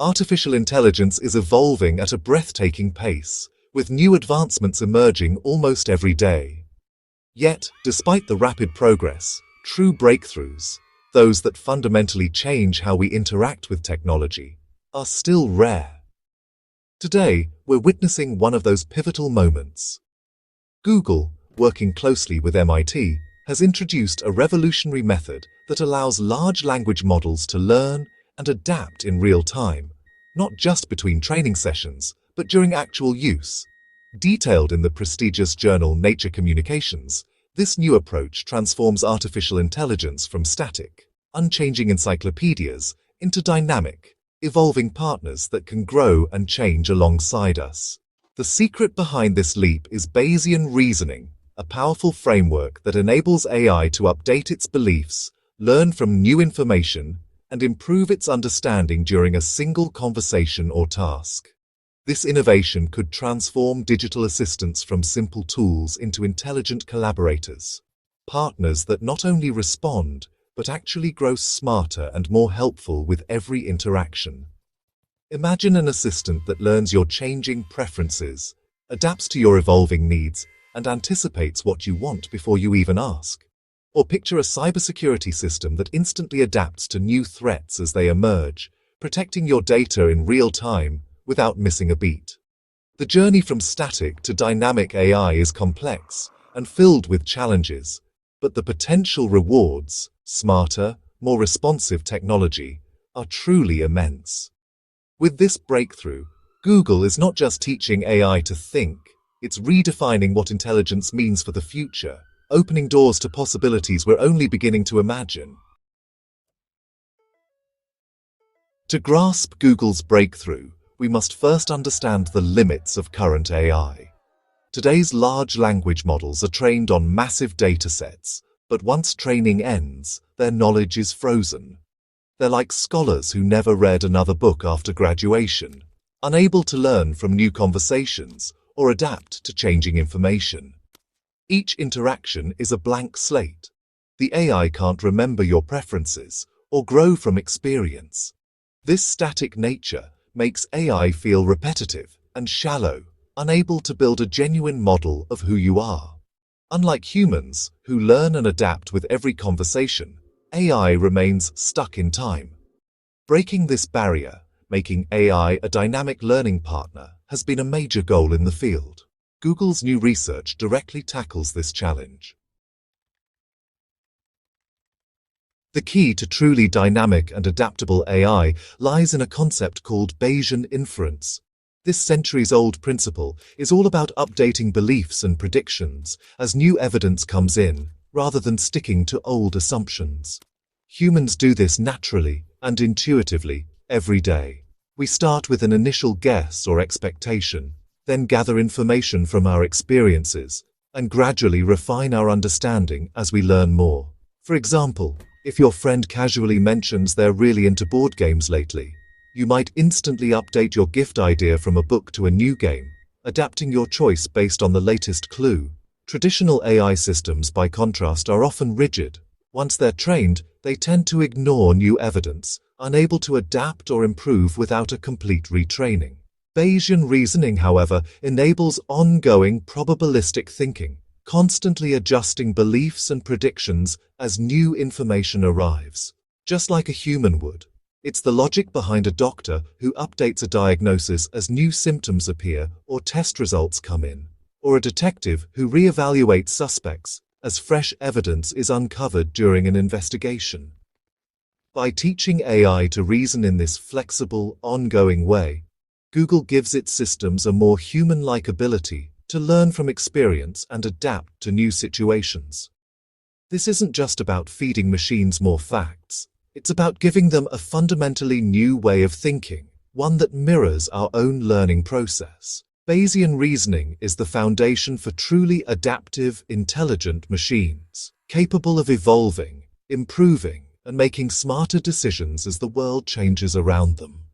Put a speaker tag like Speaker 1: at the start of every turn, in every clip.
Speaker 1: Artificial intelligence is evolving at a breathtaking pace, with new advancements emerging almost every day. Yet, despite the rapid progress, true breakthroughs, those that fundamentally change how we interact with technology, are still rare. Today, we're witnessing one of those pivotal moments. Google, working closely with MIT, has introduced a revolutionary method that allows large language models to learn and adapt in real time, not just between training sessions, but during actual use. Detailed in the prestigious journal Nature Communications, this new approach transforms artificial intelligence from static, unchanging encyclopedias into dynamic, evolving partners that can grow and change alongside us. The secret behind this leap is Bayesian reasoning, a powerful framework that enables AI to update its beliefs, learn from new information, and improve its understanding during a single conversation or task. This innovation could transform digital assistants from simple tools into intelligent collaborators, partners that not only respond, but actually grow smarter and more helpful with every interaction. Imagine an assistant that learns your changing preferences, adapts to your evolving needs, and anticipates what you want before you even ask. Or picture a cybersecurity system that instantly adapts to new threats as they emerge, protecting your data in real time without missing a beat. The journey from static to dynamic AI is complex and filled with challenges, but the potential rewards, smarter, more responsive technology, are truly immense. With this breakthrough, Google is not just teaching AI to think, it's redefining what intelligence means for the future, opening doors to possibilities we're only beginning to imagine. To grasp Google's breakthrough, we must first understand the limits of current AI. Today's large language models are trained on massive datasets, but once training ends, their knowledge is frozen. They're like scholars who never read another book after graduation, unable to learn from new conversations or adapt to changing information. Each interaction is a blank slate. The AI can't remember your preferences or grow from experience. This static nature makes AI feel repetitive and shallow, unable to build a genuine model of who you are. Unlike humans, who learn and adapt with every conversation, AI remains stuck in time. Breaking this barrier, making AI a dynamic learning partner, has been a major goal in the field. Google's new research directly tackles this challenge. The key to truly dynamic and adaptable AI lies in a concept called Bayesian inference. This centuries-old principle is all about updating beliefs and predictions as new evidence comes in, rather than sticking to old assumptions. Humans do this naturally and intuitively every day. We start with an initial guess or expectation, then gather information from our experiences, and gradually refine our understanding as we learn more. For example, if your friend casually mentions they're really into board games lately, you might instantly update your gift idea from a book to a new game, adapting your choice based on the latest clue. Traditional AI systems, by contrast, are often rigid. Once they're trained, they tend to ignore new evidence, unable to adapt or improve without a complete retraining. Bayesian reasoning, however, enables ongoing probabilistic thinking, constantly adjusting beliefs and predictions as new information arrives, just like a human would. It's the logic behind a doctor who updates a diagnosis as new symptoms appear or test results come in, or a detective who reevaluates suspects as fresh evidence is uncovered during an investigation. By teaching AI to reason in this flexible, ongoing way, Google gives its systems a more human-like ability to learn from experience and adapt to new situations. This isn't just about feeding machines more facts. It's about giving them a fundamentally new way of thinking, one that mirrors our own learning process. Bayesian reasoning is the foundation for truly adaptive, intelligent machines, capable of evolving, improving, and making smarter decisions as the world changes around them.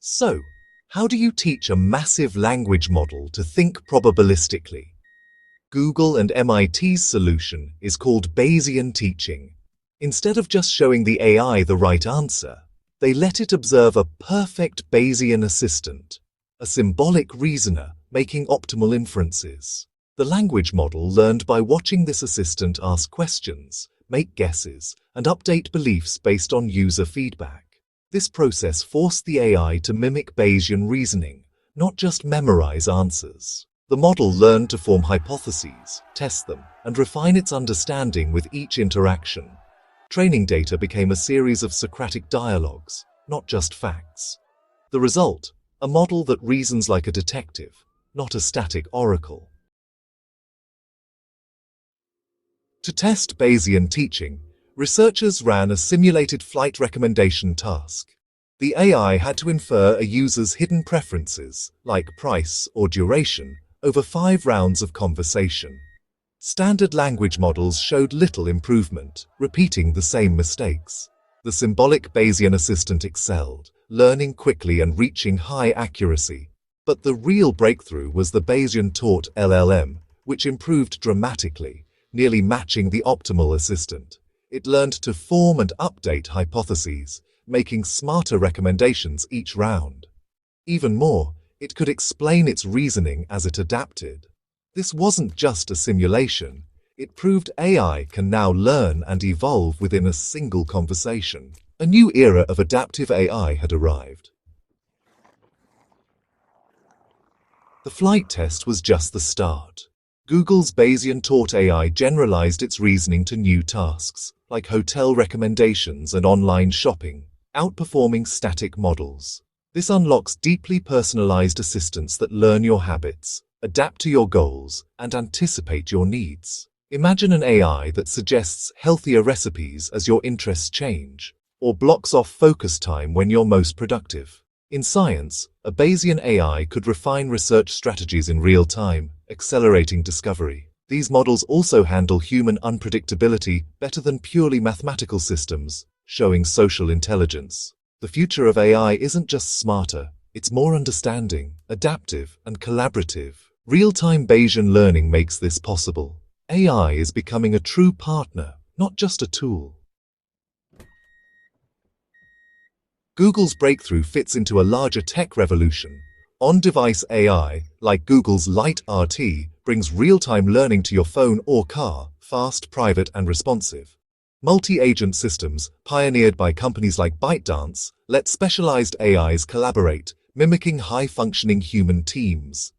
Speaker 1: So, how do you teach a massive language model to think probabilistically? Google and MIT's solution is called Bayesian teaching. Instead of just showing the AI the right answer, they let it observe a perfect Bayesian assistant, a symbolic reasoner making optimal inferences. The language model learned by watching this assistant ask questions, make guesses, and update beliefs based on user feedback. This process forced the AI to mimic Bayesian reasoning, not just memorize answers. The model learned to form hypotheses, test them, and refine its understanding with each interaction. Training data became a series of Socratic dialogues, not just facts. The result, a model that reasons like a detective, not a static oracle. To test Bayesian teaching, researchers ran a simulated flight recommendation task. The AI had to infer a user's hidden preferences, like price or duration, over 5 rounds of conversation. Standard language models showed little improvement, repeating the same mistakes. The symbolic Bayesian assistant excelled, learning quickly and reaching high accuracy. But the real breakthrough was the Bayesian-taught LLM, which improved dramatically, nearly matching the optimal assistant. It learned to form and update hypotheses, making smarter recommendations each round. Even more, it could explain its reasoning as it adapted. This wasn't just a simulation. It proved AI can now learn and evolve within a single conversation. A new era of adaptive AI had arrived. The flight test was just the start. Google's Bayesian-taught AI generalized its reasoning to new tasks, like hotel recommendations and online shopping, outperforming static models. This unlocks deeply personalized assistants that learn your habits, adapt to your goals, and anticipate your needs. Imagine an AI that suggests healthier recipes as your interests change, or blocks off focus time when you're most productive. In science, a Bayesian AI could refine research strategies in real time, accelerating discovery. These models also handle human unpredictability better than purely mathematical systems, showing social intelligence. The future of AI isn't just smarter, it's more understanding, adaptive, and collaborative. Real-time Bayesian learning makes this possible. AI is becoming a true partner, not just a tool. Google's breakthrough fits into a larger tech revolution. On-device AI, like Google's LiteRT, brings real-time learning to your phone or car, fast, private, and responsive. Multi-agent systems, pioneered by companies like ByteDance, let specialized AIs collaborate, mimicking high-functioning human teams.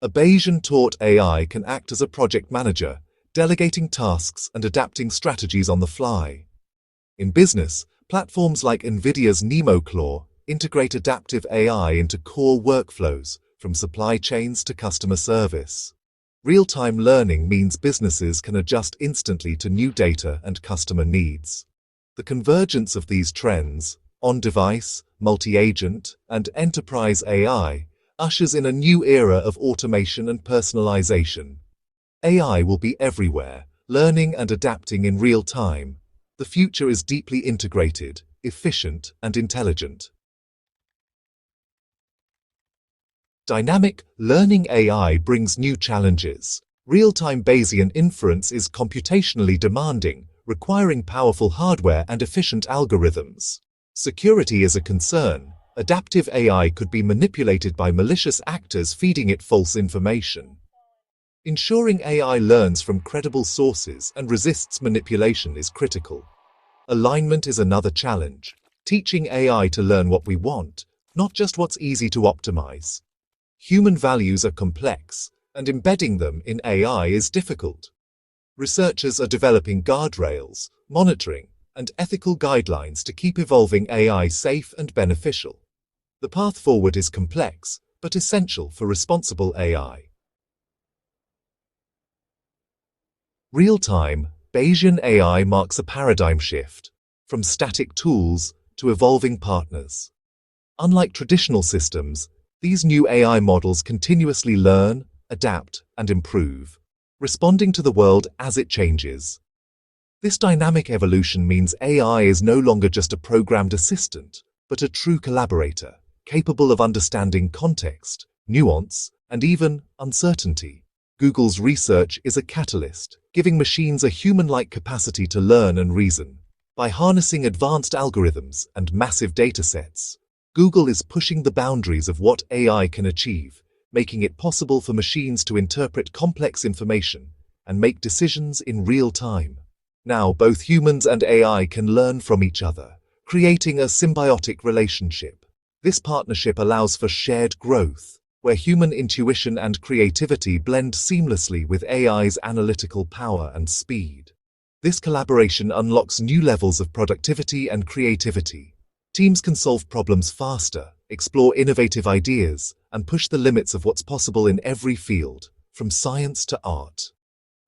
Speaker 1: A Bayesian-taught AI can act as a project manager, delegating tasks and adapting strategies on the fly. In business, platforms like NVIDIA's NeoTech-Lens integrate adaptive AI into core workflows, from supply chains to customer service. Real-time learning means businesses can adjust instantly to new data and customer needs. The convergence of these trends, on-device, multi-agent, and enterprise AI, ushers in a new era of automation and personalization. AI will be everywhere, learning and adapting in real time. The future is deeply integrated, efficient, and intelligent. Dynamic learning AI brings new challenges. Real-time Bayesian inference is computationally demanding, requiring powerful hardware and efficient algorithms. Security is a concern. Adaptive AI could be manipulated by malicious actors feeding it false information. Ensuring AI learns from credible sources and resists manipulation is critical. Alignment is another challenge. Teaching AI to learn what we want, not just what's easy to optimize. Human values are complex, and embedding them in AI is difficult. Researchers are developing guardrails, monitoring, and ethical guidelines to keep evolving AI safe and beneficial. The path forward is complex, but essential for responsible AI. Real-time Bayesian AI marks a paradigm shift, from static tools to evolving partners. Unlike traditional systems, these new AI models continuously learn, adapt, and improve, responding to the world as it changes. This dynamic evolution means AI is no longer just a programmed assistant, but a true collaborator, capable of understanding context, nuance, and even uncertainty. Google's research is a catalyst, giving machines a human-like capacity to learn and reason. By harnessing advanced algorithms and massive datasets, Google is pushing the boundaries of what AI can achieve, making it possible for machines to interpret complex information and make decisions in real time. Now, both humans and AI can learn from each other, creating a symbiotic relationship. This partnership allows for shared growth, where human intuition and creativity blend seamlessly with AI's analytical power and speed. This collaboration unlocks new levels of productivity and creativity. Teams can solve problems faster, explore innovative ideas, and push the limits of what's possible in every field, from science to art.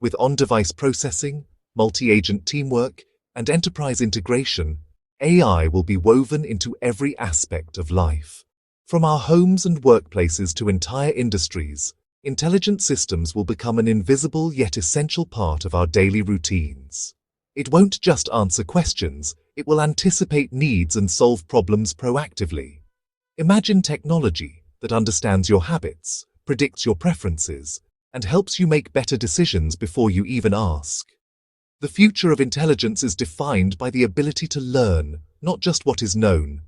Speaker 1: With on-device processing, multi-agent teamwork, and enterprise integration, AI will be woven into every aspect of life. From our homes and workplaces to entire industries, intelligent systems will become an invisible yet essential part of our daily routines. It won't just answer questions, it will anticipate needs and solve problems proactively. Imagine technology that understands your habits, predicts your preferences, and helps you make better decisions before you even ask. The future of intelligence is defined by the ability to learn, not just what is known.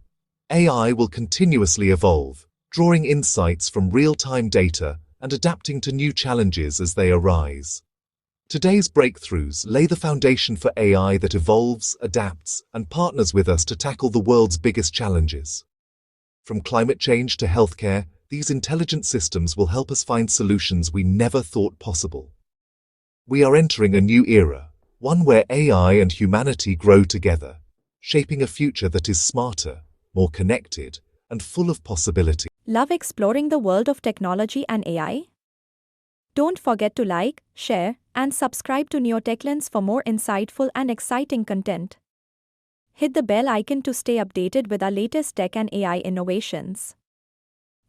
Speaker 1: AI will continuously evolve, drawing insights from real-time data and adapting to new challenges as they arise. Today's breakthroughs lay the foundation for AI that evolves, adapts, and partners with us to tackle the world's biggest challenges. From climate change to healthcare, these intelligent systems will help us find solutions we never thought possible. We are entering a new era, one where AI and humanity grow together, shaping a future that is smarter, more connected, and full of possibility.
Speaker 2: Love exploring the world of technology and AI? Don't forget to like, share, and subscribe to NeoTech-Lens for more insightful and exciting content. Hit the bell icon to stay updated with our latest tech and AI innovations.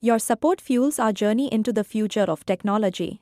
Speaker 2: Your support fuels our journey into the future of technology.